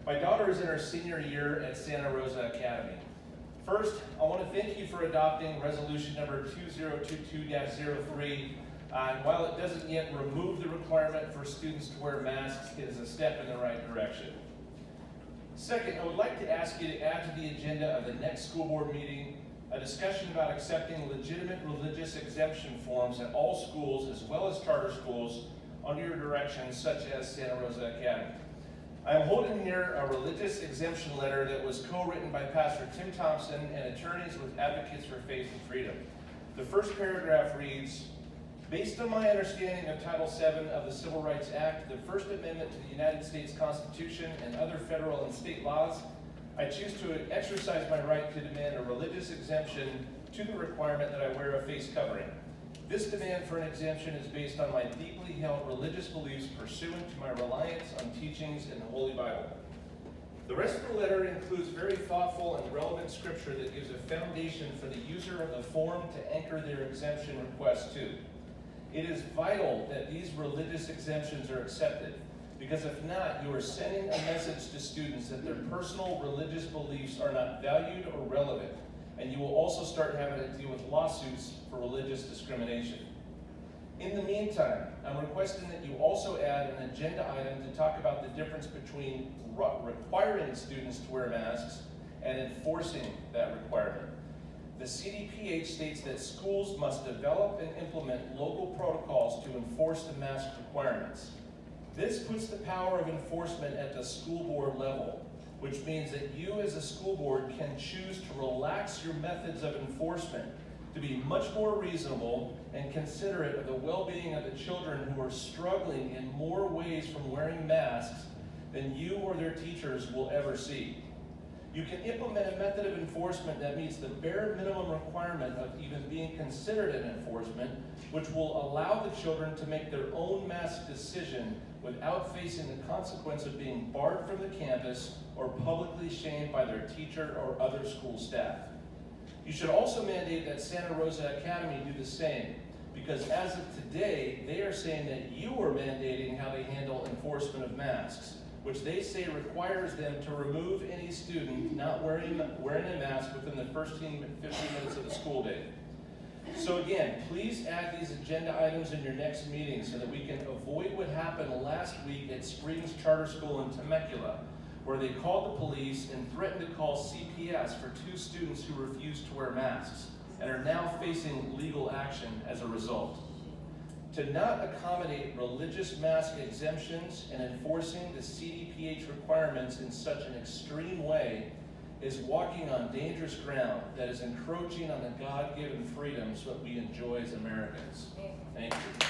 My daughter is in her senior year at Santa Rosa Academy. First, I want to thank you for adopting resolution number 2022-03. And while it doesn't yet remove the requirement for students to wear masks, it is a step in the right direction. Second, I would like to ask you to add to the agenda of the next school board meeting a discussion about accepting legitimate religious exemption forms at all schools as well as charter schools under your direction, such as Santa Rosa Academy. I am holding here a religious exemption letter that was co-written by Pastor Tim Thompson and attorneys with Advocates for Faith and Freedom. The first paragraph reads, based on my understanding of Title VII of the Civil Rights Act, the First Amendment to the United States Constitution, and other federal and state laws, I choose to exercise my right to demand a religious exemption to the requirement that I wear a face covering. This demand for an exemption is based on my deeply held religious beliefs pursuant to my reliance on teachings in the Holy Bible. The rest of the letter includes very thoughtful and relevant scripture that gives a foundation for the user of the form to anchor their exemption request to. It is vital that these religious exemptions are accepted, because if not, you are sending a message to students that their personal religious beliefs are not valued or relevant, and you will also start having to deal with lawsuits for religious discrimination. In the meantime, I'm requesting that you also add an agenda item to talk about the difference between requiring students to wear masks and enforcing that requirement. The CDPH states that schools must develop and implement local protocols to enforce the mask requirements. This puts the power of enforcement at the school board level, which means that you as a school board can choose to relax your methods of enforcement to be much more reasonable and considerate of the well-being of the children who are struggling in more ways from wearing masks than you or their teachers will ever see. You can implement a method of enforcement that meets the bare minimum requirement of even being considered an enforcement, which will allow the children to make their own mask decision without facing the consequence of being barred from the campus or publicly shamed by their teacher or other school staff. You should also mandate that Santa Rosa Academy do the same, because as of today, they are saying that you are mandating how they handle enforcement of masks, which they say requires them to remove any student not wearing a mask within the first 15 minutes of the school day. So again, please add these agenda items in your next meeting so that we can avoid what happened last week at Springs Charter School in Temecula, where they called the police and threatened to call CPS for 2 students who refused to wear masks and are now facing legal action as a result. To not accommodate religious mask exemptions and enforcing the CDPH requirements in such an extreme way is walking on dangerous ground that is encroaching on the God-given freedoms that we enjoy as Americans. Thank you.